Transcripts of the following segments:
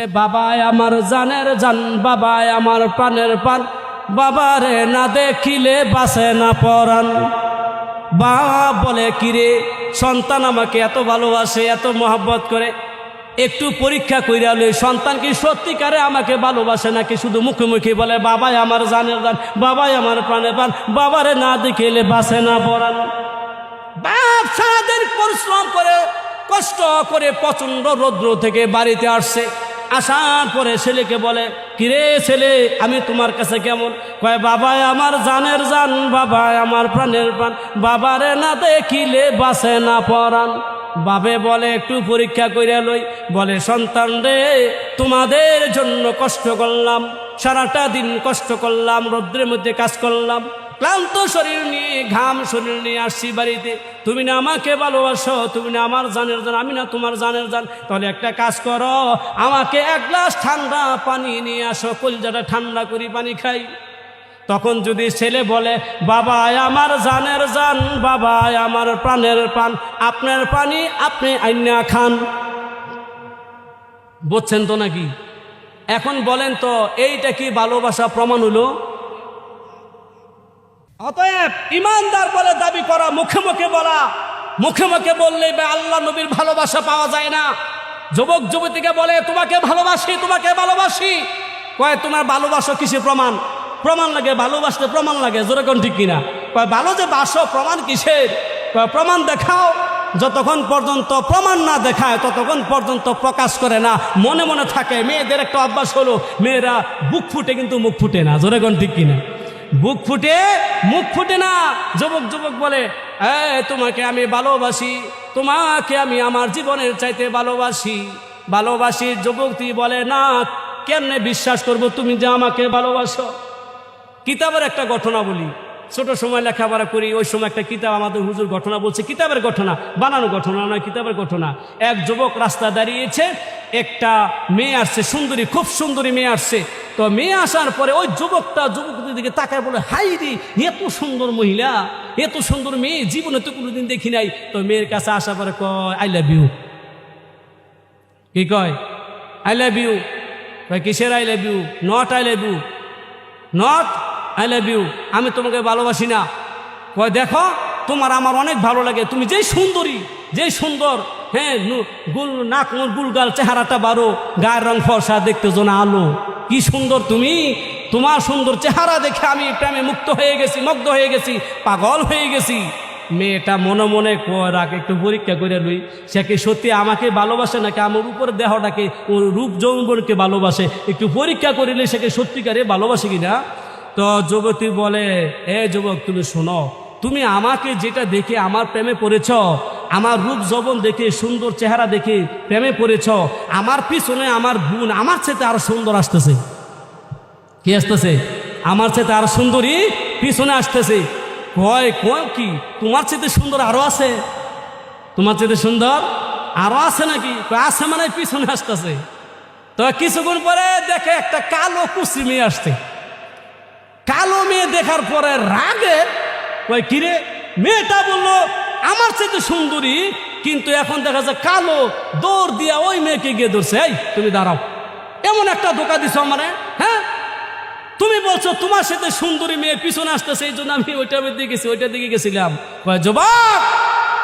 বাবায় আমার জানের জান, বাবায় আমার প্রাণের প্রাণ, বাবারে না দেখিলে বাসে না পরাণ। বাবা বলে, কিরে সন্তান আমাকে এত ভালোবাসে, এত মহব্বত করে, একটু পরীক্ষা কইরা লই সন্তান কি সত্যিকারে আমাকে ভালোবাসে নাকি শুধু মুখে মুখে বলে বাবাই আমার জানের জান, বাবাই আমার প্রাণের প্রাণ, বাবারে না দেখিলে বাসে না পরাণ। বাপ সারাদিন পরিশ্রম করে কষ্ট করে প্রচন্ড রৌদ্র থেকে বাড়িতে আসছে, আসার পরে ছেলেকে বলে, কিরে ছেলে আমি তোমার কাছে কেমন? কয় বাবাই আমার জানের জান, বাবাই আমার প্রাণের প্রাণ, বাবারে না দেখিলে বাসে না পরাণ। বাবে বলে, একটু পরীক্ষা কইরা লই। বলে, সন্তান রে তোমাদের জন্য কষ্ট করলাম, সারাটা দিন কষ্ট করলাম, রৌদ্রের মধ্যে কাজ করলাম, ক্লান্ত শরীর নিয়ে ঘাম শরীর নিয়ে আসছি বাড়িতে, তুমি না আমাকে ভালোবাসো, তুমি না আমার জানের জান, আমি না তোমার জানের জান, তাহলে একটা কাজ করো, আমাকে এক গ্লাস ঠান্ডা পানি নিয়ে আসো, কলজাটা ঠান্ডা করি পানি খাই। তখন যদি ছেলে বলে, বাবা আমার জানের জান, বাবা আমার প্রাণের প্রাণ, আপনার পানি আপনি আইনা খান। বুঝছেন তো নাকি? এখন বলেন তো এইটা কি ভালোবাসা প্রমাণ হলো? অতএব ইমানদার বলে দাবি করা, মুখে মুখে বলা, মুখে মুখে বললে আল্লাহ নবীর ভালোবাসা পাওয়া যায় না। যুবক যুবতীকে বলে, তোমাকে ভালোবাসি, তোমাকে ভালোবাসি, কয় তোমার ভালোবাসা কিসে প্রমাণ? প্রমাণ লাগে, ভালোবাসতে প্রমাণ লাগে, যেরকম ঠিক কিনা? কয় ভালো যে বাসো, প্রমাণ কিসের? কয় প্রমাণ দেখাও। যতক্ষণ পর্যন্ত প্রমাণ না দেখায় ততক্ষণ পর্যন্ত প্রকাশ করে না, মনে মনে থাকে। মেয়েদের একটা অভ্যাস হলো, মেয়েরা বুক ফুটে কিন্তু মুখ ফুটে না, যেরকম ঠিক কিনা? বুক ফুটে মুখ ফুটে না। যুবক যুবক বলে, তোমাকে আমি ভালোবাসি, তোমাকে আমি আমার জীবনের চাইতে ভালোবাসি, ভালোবাসি। যুবকটি বলে, না কেমনে বিশ্বাস করব তুমি যে আমাকে ভালোবাসো? কিতাবের একটা ঘটনা বলি, ছোট সময় লেখাপড়া করি, ওই সময় একটা কিতাব আমাদের হুজুর ঘটনা বলছে, কিতাবের ঘটনা, বানানো ঘটনা নয়, কিতাবের ঘটনা। এক যুবক রাস্তা দাঁড়িয়েছে, একটা মেয়ে আসছে, সুন্দরী, খুব সুন্দরী মেয়ে আসছে। তো মেয়ে আসার পরে ওই যুবকটা যুবকদের দিকে তাকায় বলে, হাই রে এত সুন্দর মহিলা, এত সুন্দর মেয়ে জীবনে তো কোনোদিন দেখি নাই। তো মেয়ের কাছে আসার পরে কয়, আই লাভ ইউ। কি কয়? I love you. কয় কিসের I love you? Not I love you, not I love you, আমি তোমাকে ভালোবাসি না। কয় দেখো তোমার আমার অনেক ভালো লাগে, তুমি যেই সুন্দরী, যেই সুন্দর, হ্যাঁ গুল নাক গুলগাল, চেহারাটা বারো, গায়ের রং ফর্সা, দেখতে জোনা আলো, কি সুন্দর তুমি, তোমার সুন্দর চেহারা দেখে আমি প্রেমে মুক্ত হয়ে গেছি, মগ্ধ হয়ে গেছি, পাগল হয়ে গেছি। মেয়েটা মনে মনে রাখ, একটু পরীক্ষা করে লই, সে কি সত্যি আমাকে ভালোবাসে নাকি আমার উপর দেহটাকে, ওর রূপ যৌবনকে ভালোবাসে, একটু পরীক্ষা করিলে সে কি সত্যিকারে ভালোবাসে কিনা। তো যুবতী বলে, যুবক তুমি শোনো, তুমি আমাকে যেটা দেখে আমার প্রেমে পড়েছ, আমার রূপ যৌবন দেখে, সুন্দর চেহারা দেখে প্রেমে পড়েছ, আমার পিছনে আমার বোন আমার সাথে আরো সুন্দর আসতেছে। কি আসতেছে? আমার সাথে আরো সুন্দরী পিছনে আসতেছে। কয় কয় কি তোমার সাথে সুন্দর আরো আছে? তোমার সাথে সুন্দর আরো আছে নাকি? আছে মানে পিছনে আসতেছে। তো কিছুক্ষণ পরে দেখে একটা কালো কুচি মেয়ে আসছে। কালো মেয়ে দেখার পরে রাগে কয়, কিরে, মেয়েটা বললো আমার সাথে সুন্দরী, কিন্তু এখন দেখা যায় কালো, দৌড় দিয়া ওই মেয়েকে গিয়ে ধরছে। এই তুমি দাঁড়াও, এমন একটা ধোকা দিছো আমারে, হ্যাঁ? তুমি বলছো তোমার সাথে সুন্দরী মেয়ে পিছনে আসতেছে, এই জন্য আমি ওইটার দিকে গেছি, ওইটার দিকে গেছিলাম। কয় যুবক,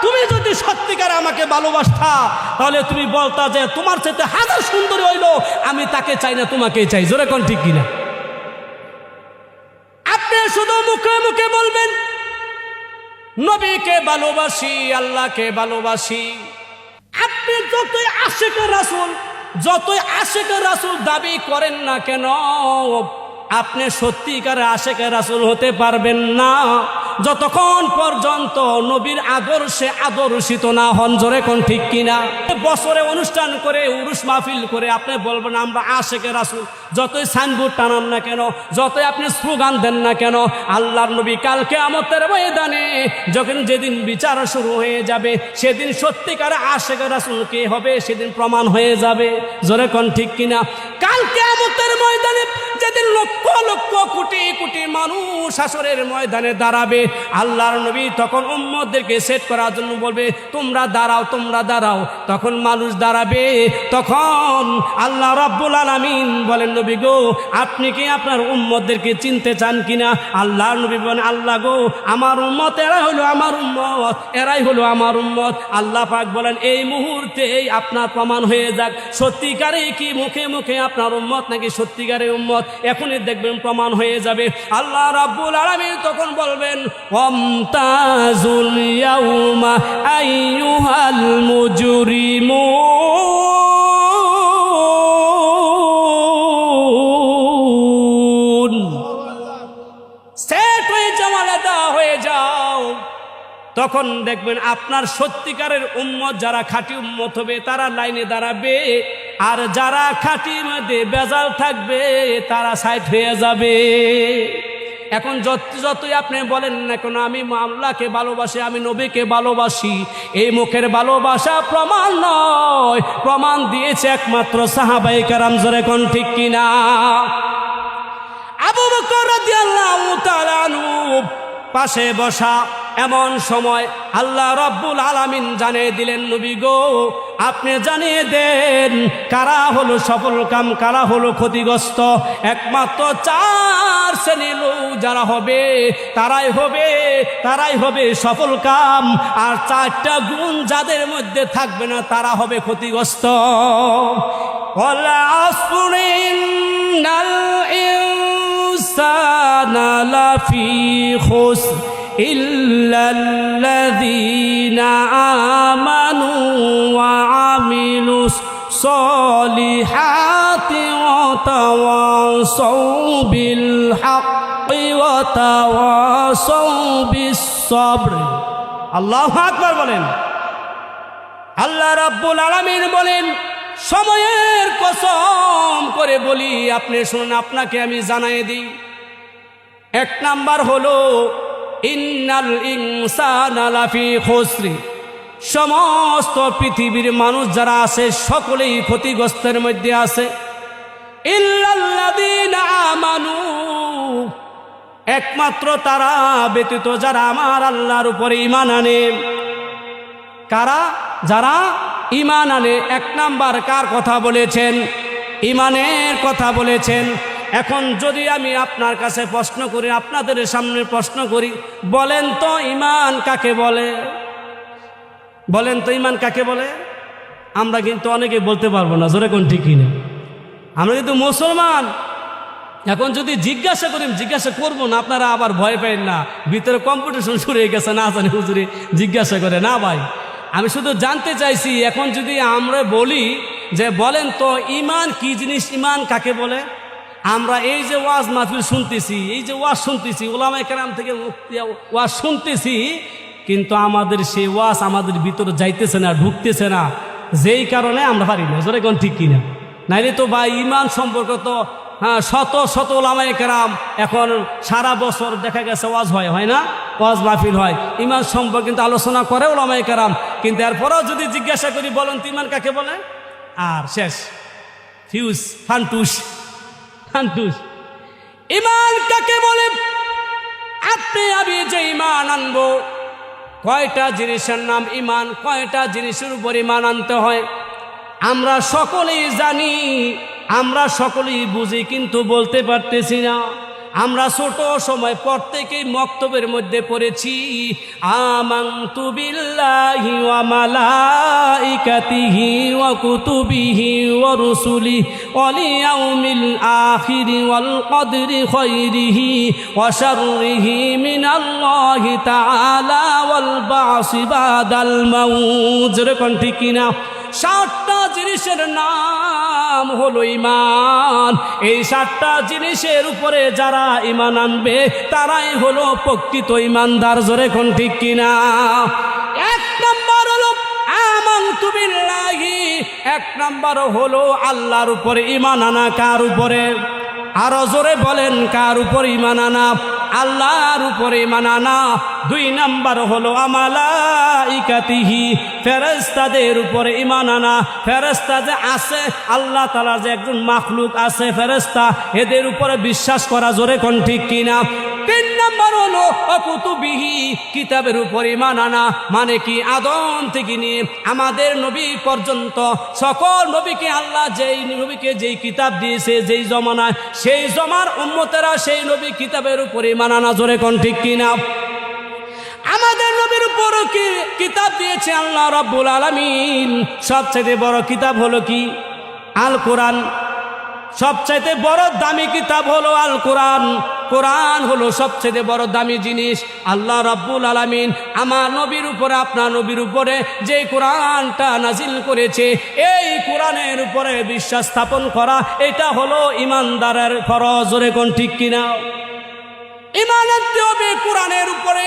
তুমি যদি সত্যিকার আমাকে ভালোবাসতা তাহলে তুমি বলতা যে তোমার সাথে হাজার সুন্দরী হইলো, আমি তাকে চাই না, তোমাকে চাই। জোরে কোন ঠিক কিনা? আপনি শুধু মুখে মুখে বলবেন নবীকে ভালোবাসি, আল্লাহকে ভালোবাসি। আপনি যতই আশিকে রাসূল, যতই আশিকে রাসূল দাবি করেন না কেন, আপনি সত্যিকার আশিকে রাসূল হতে পারবেন না যতক্ষণ পর্যন্ত নবীর আদর্শে আদর্শিত না হন। জোরে কোন ঠিক কিনা? বছরে অনুষ্ঠান করে, উরুস মাহফিল করে আপনি বলবেন আমরা আশিকে রাসূল, যতই সাইনবোর্ড টানান না কেন, যতই আপনি স্লোগান দেন না কেন, আল্লাহর নবী কাল কিয়ামতের ময়দানে যখন যেদিন বিচার শুরু হয়ে যাবে, সেদিন সত্যিকার আশিক রাসূল কে হবে সেদিন প্রমাণ হয়ে যাবে। জোরে কোন ঠিক কিনা? কাল কিয়ামতের ময়দানে যেদিন লক্ষ লক্ষ কোটি কোটি মানুষ হাসরের ময়দানে দাঁড়াবে, আল্লাহর নবী তখন উম্মতদেরকে সেট করার জন্য বলবে, তোমরা দাঁড়াও, তোমরা দাঁড়াও। তখন মানুষ দাঁড়াবে, তখন আল্লাহ রাব্বুল আলামিন বলেন, নবী গো, আপনি কি আপনার উম্মতদেরকে চিনতে চান কিনা? আল্লাহর নবী বলেন, আল্লাহ গো, আমার উম্মত এরাই হলো আমার উম্মত, এরাই হলো আমার উম্মত। আল্লাহ পাক বলেন, এই মুহূর্তেই আপনার প্রমাণ হয়ে যাক সত্যিকারে কি মুখে মুখে আপনার উম্মত নাকি সত্যিকারের উম্মত, এখনই দেখবেন প্রমাণ হয়ে যাবে। আল্লাহ রাব্বুল আলামিন তখন বলবেন, ওয়ামতাজুল ইয়াউমা আইয়ুহাল মুজরিমুন, সেট হয়ে যাও, আলাদা হয়ে যাও। তখন দেখবেন আপনার সত্যিকারের উম্মত যারা খাঁটি উম্মত হবে তারা লাইনে দাঁড়াবে, আর যারা খাঁটির মধ্যে বেজাল থাকবে তারা সাইড হয়ে যাবে। এখন যতই আপনি বলেন না কেন আমি আল্লাহকে ভালোবাসি, আমি নবীকে ভালোবাসি, এই মুখের ভালোবাসা প্রমাণ নয়, প্রমাণ দিয়েছে একমাত্র সাহাবায়ে কেরাম। জোরে কোন ঠিক কিনা? আবু বকর রাদিয়াল্লাহু তাআলা আনহু পাশে বসা, এমন সময় আল্লাহ রাব্বুল আলামিন জানিয়ে দিলেন, নবী গো, আপনি জানিয়ে দেন কারা হলো সফল কাম, কারা হলো ক্ষতিগ্রস্ত। একমাত্র 4 শ্রেণীর লোক যারা হবে তারাই হবে সফল কাম, আর 4টা গুণ যাদের মধ্যে থাকবে না তারা হবে ক্ষতিগ্রস্ত। ওয়ালা আসরিনাল ইনসানা লাফি খুসর ইল্লাল্লাযীনা আমানু ওয়া আমিলুস সলিহাতি ওয়া তাওয়াসাউ বিল হাক্কি ওয়া তাওয়াসাউ বিস সবর। আল্লাহু আকবার বলেন। আল্লাহ রাব্বুল আলামিন বলেন, সময়ের কসম করে বলি, আপনি শুনুন, আপনাকে আমি জানাই দিই। 1 নাম্বার হলো ইন্নাল ইনসানা লাফি খুসরি, সমস্ত পৃথিবীর মানুষ যারা আছে সকলেই ক্ষতিগ্রস্তের মধ্যে আছে। ইল্লাল্লাযীনা আমানু, একমাত্র তারা ব্যতীত যারা আমার আল্লাহর উপরে ঈমান আনে। কারা? যারা ঈমান আনে। 1 নাম্বার কার কথা বলেছেন? ঈমানের কথা বলেছেন। এখন যদি আমি আপনার কাছে প্রশ্ন করি, আপনাদের সামনে প্রশ্ন করি, বলেন তো ঈমান কাকে বলে? বলেন তো ঈমান কাকে বলে? আমরা কিন্তু অনেকে বলতে পারবো না। জোরে কোন ঠিক কিনা? আমরা কিন্তু মুসলমান। এখন যদি জিজ্ঞাসা করবো না, আপনারা আবার ভয় পেন না, ভিতরে কম্পিটিশন শুরু হয়ে গেছে, না জানি হুজুরে জিজ্ঞাসা করে না। ভাই, আমি শুধু জানতে চাইছি, এখন যদি আমরা বলি যে বলেন তো ঈমান কি জিনিস, ঈমান কাকে বলে? আমরা এই যে ওয়াজ মাহফিল শুনতেছি, এই যে ওয়াজ শুনতেছি, উলামায়ে কেরাম থেকে ওয়াজ শুনতেছি, কিন্তু আমাদের সেই ওয়াজ আমাদের ভিতরে যাইতেছে না, ঢুকতেছে না, যেই কারণে আমরা পারি না। জোরে কোন ঠিক কিনা? নাইলে তো ভাই ঈমান সম্পর্ক তো শত শত উলামায়ে কেরাম এখন সারা বছর দেখা গেছে ওয়াজ হয় না, ওয়াজ মাহফিল হয়, ঈমান সম্পর্কে কিন্তু আলোচনা করে উলামায়ে কেরাম। কিন্তু এরপরেও যদি জিজ্ঞাসা করি বলেন তো ঈমান কাকে বলে, আর শেষ, ফিউজ ফান্টুস। ঈমান কাকে বলে? আপনি আমি যে ঈমান আনবো, কয়টা জিনিসের নাম ঈমান, কয়টা জিনিসের উপর ঈমান আনতে হয় আমরা সকলেই জানি, আমরা সকলেই বুঝি, কিন্তু বলতে পারতেছি না। আমরা ছোট সময় প্রত্যেকেই মক্তবের মধ্যে পড়েছি, আমানতু বিল্লাহি ওয়া মালাইকাতিহি ওয়া কুতুবিহি ওয়া রুসুলিহি ওয়াল ইয়াউমিল আখিরি ওয়াল কদরি খায়রিহি ওয়া শাররিহি মিনাল্লাহি তাআলা ওয়াল বা'সি বাদাল মাউত। যেরকম ঠিক কিনা? 7টা জিনিসের নাম হলো ঈমান। এই 7টা জিনিসের উপরে যারা ঈমান আনবে তারাই হলো প্রকৃত ঈমানদার। জোরে কোন ঠিক কিনা? 1 নাম্বার হলো আমানতু বিল্লাহি এক নাম্বার হলো আল্লাহর উপরে ঈমান আনা। কার উপরে? আরো জোরে বলেন, কার উপরে ঈমান আনা? আল্লাহর উপরে ঈমান আনা। দুই নাম্বার হলো আমালাইকাতিহি, ফেরেশতাদের উপরে ঈমান আনা। ফেরেশতা যে আছে, আল্লাহ তাআলা যে একজন মাখলুক আছে ফেরেশতা, এদের উপরে বিশ্বাস করা। জোরে কোন ঠিক কিনা? তিন নাম্বার হলো কুতুবিহি, কিতাবের উপর ঈমান আনা। মানে কি? আদম থেকে নিয়ে আমাদের নবী পর্যন্ত সকল নবীকে আল্লাহ যেই নবীকে যেই কিতাব দিয়েছে, যেই জমানায়, সেই জমার উম্মতেরা সেই নবী কিতাবের উপর ঈমান আনা। জোরে কোন ঠিক কিনা? আমাদের নবীর উপর কি কিতাব দিয়েছে আল্লাহ রাব্বুল আলামিন। সবচেয়ে বড় কিতাব হলো কি? আল কোরআন। সবচাইতে বড় দামি কিতাব হলো আল কোরআন। কোরআন হলো সবচেয়ে বড় দামি জিনিস। আল্লাহ রাব্বুল আলামিন আমার নবীর উপরে, আপনার নবীর উপরে যে কোরআনটা নাজিল করেছে, এই কোরআনের উপরে বিশ্বাস স্থাপন করা, এটা হলো ঈমানদারের ফরজ। জোরে কোন ঠিক কিনা? ঈমান আনতে হবে কোরআনের উপরে।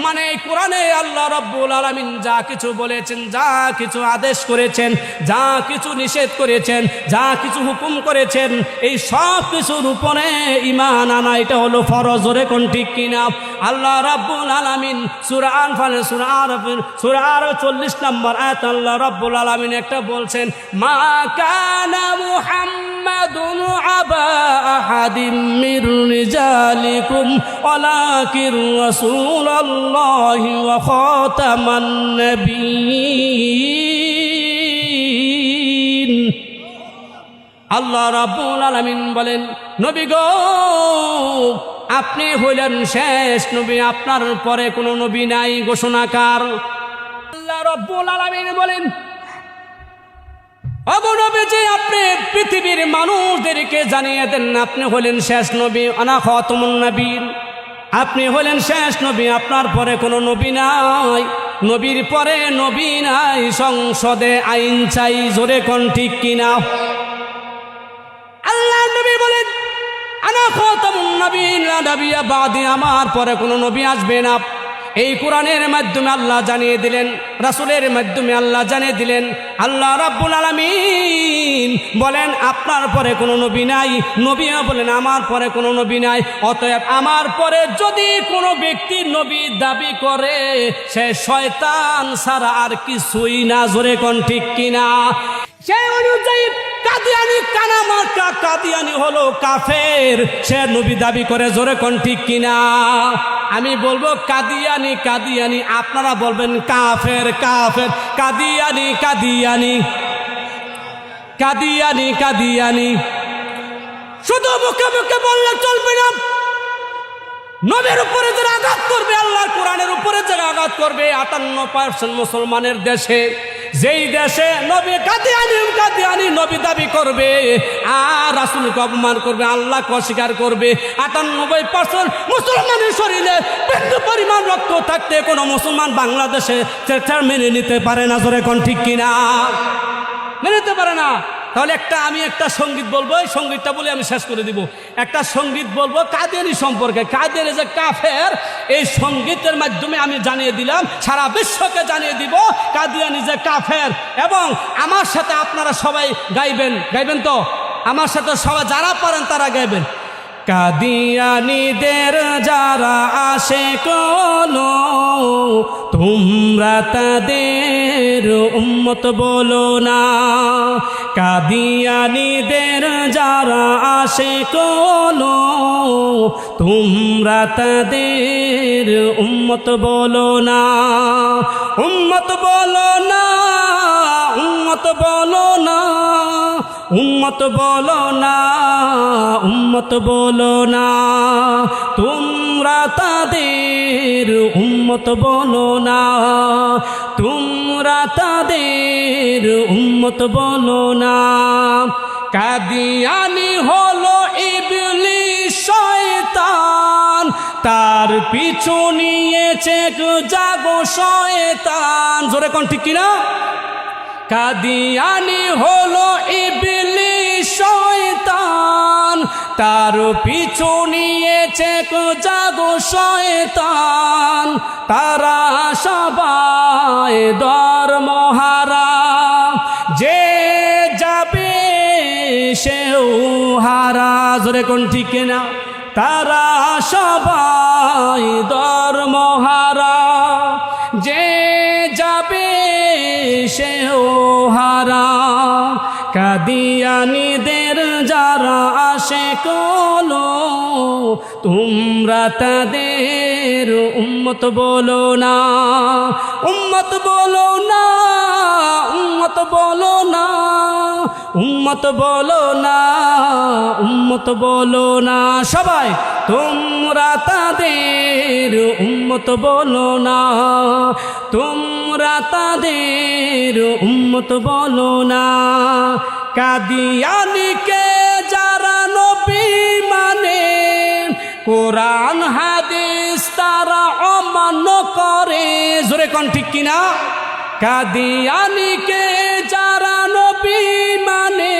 মানে কোরআনে আল্লাহ রাব্বুল আলামিন যা কিছু বলেছেন, যা কিছু আদেশ করেছেন, যা কিছু নিষেধ করেছেন, যা কিছু হুকুম করেছেন, এই সব কিছুর উপরে ঈমান আনা, এটা হলো ফরজ। জোরে কোন ঠিক কিনা? আল্লাহ রাব্বুল আলামিন সূরা আনফালের সূরা 40 নম্বর আয়াত আল্লাহ রাব্বুল আলামিন একটা বলছেন, মা কানা মুহাম্মাদুন আবা আহাদিম মির রিজালিকুম ওয়ালাকির রাসূলুল্লাহি ওয়া খাতামান নবিয়্যিন। আল্লাহ রাব্বুল আলামিন বলেন, নবী গো, আপনি হইলেন শেষ নবী, আপনার পরে কোনো নবী নাই। ঘোষণাকার আল্লাহ রাব্বুল আলামিন বলেন, ওগো নবীজি, আপনি পৃথিবীর মানুষদেরকে জানিয়ে দেন আপনি হলেন শেষ নবী। আনা খাতামুন নবিয়্যিন, আপনি হলেন শেষ নবী, আপনার পরে কোনো নবী নাই। নবীর পরে নবী নাই, সংসদে আইন চাই। জোরে কোন ঠিক কিনা? আল্লাহ নবী বলেন, আনা খাতামুন নবিয়্যিন লা নাবিয়্যা বাদি, আমার পরে কোনো নবী আসবে না। এই কোরআনের মাধ্যমে আল্লাহ জানিয়ে দিলেন, রাসূলের মাধ্যমে আল্লাহ জানিয়ে দিলেন। আল্লাহ রাব্বুল আলামিন বলেন, আপনার পরে কোনো নবী নাই। নবীও বলেন, আমার পরে কোনো নবী নাই। অতএব আমার পরে যদি কোনো ব্যক্তি নবী দাবি করে, সে শয়তান ছাড়া আর কিছুই না। জোরে কোন ঠিক কিনা? সেই অনুযায়ী কাদিয়ানি, কানামার্কা কাদিয়ানি হলো কাফের, সে নবী দাবি করে। জোরে কোন ঠিক কিনা? আমি বলবো কাদিয়ানি কাদিয়ানি, আপনারা বলবেন কাফের কাফের। কাদিয়ানি কাদিয়ানি কাদিয়ানি কাদিয়ানি, শুধু মুখে মুখে বললে চলবে না। নবীর উপরে যারা আঘাত করবে, আল্লাহর কোরআনের উপরে যারা আঘাত করবে, 58% মুসলমানের দেশে, যেই দেশে নবী কাদিয়ানি নবী দাবি করবে আর রাসূলকে অপমান করবে, আল্লাহকে অস্বীকার করবে, 98% মুসলমানের শরীরে বিন্দু পরিমাণ রক্ত থাকতে কোনো মুসলমান বাংলাদেশে সেটা মেনে নিতে পারে না। জোরে কোন ঠিক কিনা? মেনে নিতে পারে না। তাহলে আমি একটা সঙ্গীত বলবো, এই সঙ্গীতটা বলে আমি শেষ করে দিব। একটা সঙ্গীত বলবো কাদিয়ানি সম্পর্কে। কাদিয়ানি যে কাফের, এই সঙ্গীতের মাধ্যমে আমি জানিয়ে দিলাম, সারা বিশ্বকে জানিয়ে দিব কাদিয়ানি যে কাফের। এবং আমার সাথে আপনারা সবাই গাইবেন তো? আমার সাথে সবাই যারা পারেন তারা গাইবেন। কাদিয়ানীদের যারা আশিক তোমরা তাদের উম্মত বলো না। কাদিয়ানীদের যারা আশিক তোমরা তাদের উম্মত বলো না। উম্মত বলো না, উম্মত বলো না, উম্মত বলো না, উম্মত বলো না, তোমরা তাদের উম্মত বলো না, তোমরা তাদের উম্মত বলো না। কাদিয়ানি হলো ইবলিস শয়তান, তার পিছু নিয়েছে জাগো শয়তান। জোরে কোন ঠিক কিনা? কাদিয়ানি হলো ইবলিস শয়তান, তার পিছু নিয়েছে জাগো শয়তান। তারা সবাই ধর্মহারা, যে যাবে সেও হারা। জোরে কোন ঠিক না? তারা সবাই ধর্মহারা, যে যাবে সেও হারা। কাদিয়ানীদের যারা আশিক হলো, তোমরা তাদের উম্মত বলো না, উম্মত বলো না, উম্মত বলো না, উম্মত বলো না, উম্মত বলো না। সবাই তোমরা তাদের উম্মত বলো না, তোমরা তাদের উম্মত বলো না। কাদিয়ানীকে যারা নবী মানে, কোরআন হাদিস তারা অমান্য করে। জোরে কোন ঠিক কিনা? কাদিয়ানীকে যারা নবী মানে,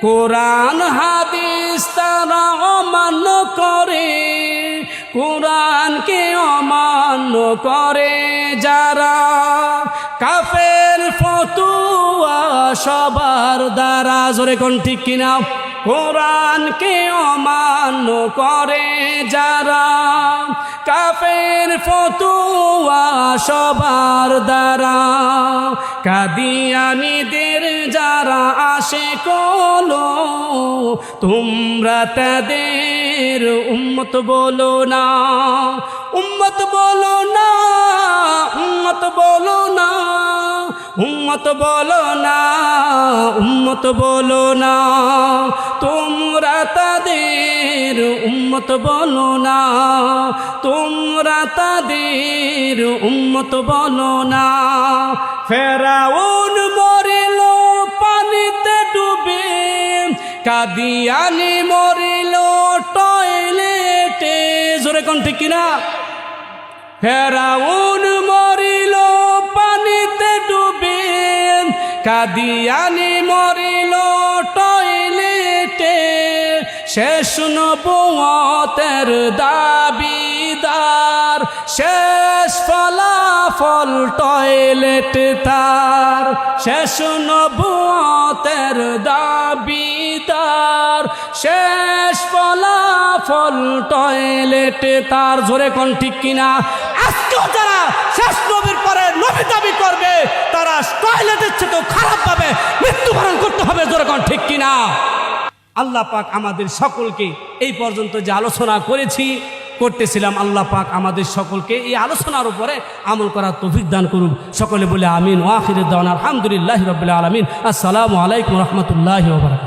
কোরআন হাদিস তারা অমান্য করে। কোরআনকে অমান্য করে যারা, কাফের ফতুয়া সবার দ্বারা। জোরে কোন ঠিক কিনা? কোরআনকে অমান্য করে যারা, কাফের ফতুয়া সবার দ্বারা। কাদিয়ানীদের যারা আশিক হলো, তোমরা তাদের উম্মত বলো না, উম্মত বলো না, উম্মত বলো না, উম্মত বলো না, উম্মত বলো না। তোমরা তাদের উম্মত বলো না, তোমরা তাদের উম্মত বলো না। ফেরাউন মরিল পানিতে ডুবে, কাদিয়ানী মরিল টয়লেটে। জোরে কোন ঠিক কিনা? ফেরাউন মরিল পানিতে ডুবে, কাদিয়ানী মরিল টয়লেটে। শেষ নবুয়তের দাবিদার, শেষ ফলাফল টয়লেট তার। শেষ নবুয়তের দাবিদার, শেষ ফলাফল টয়লেট তার। জোরে কোন ঠিক কিনা? আজকেও যারা শেষ নবীর পরে নবী দাবি করবে, তারা টয়লেটের চেয়েও খারাপ পাবে, মৃত্যুবরণ করতে হবে। জোরে কোন ঠিক কিনা? আল্লাহ পাক আমাদের সকলকে এই পর্যন্ত যে আলোচনা করতেছিলাম, আল্লাহ পাক আমাদের সকলকে এই আলোচনার উপরে আমল করার তৌফিক দান করুন। সকলে বলে আমিন। ওয়া আখিরু দাওয়ানা আলহামদুলিল্লাহি রাব্বিল আলামিন। আসসালামু আলাইকুম ওয়া রাহমাতুল্লাহি ওয়া বারাকাতুহু।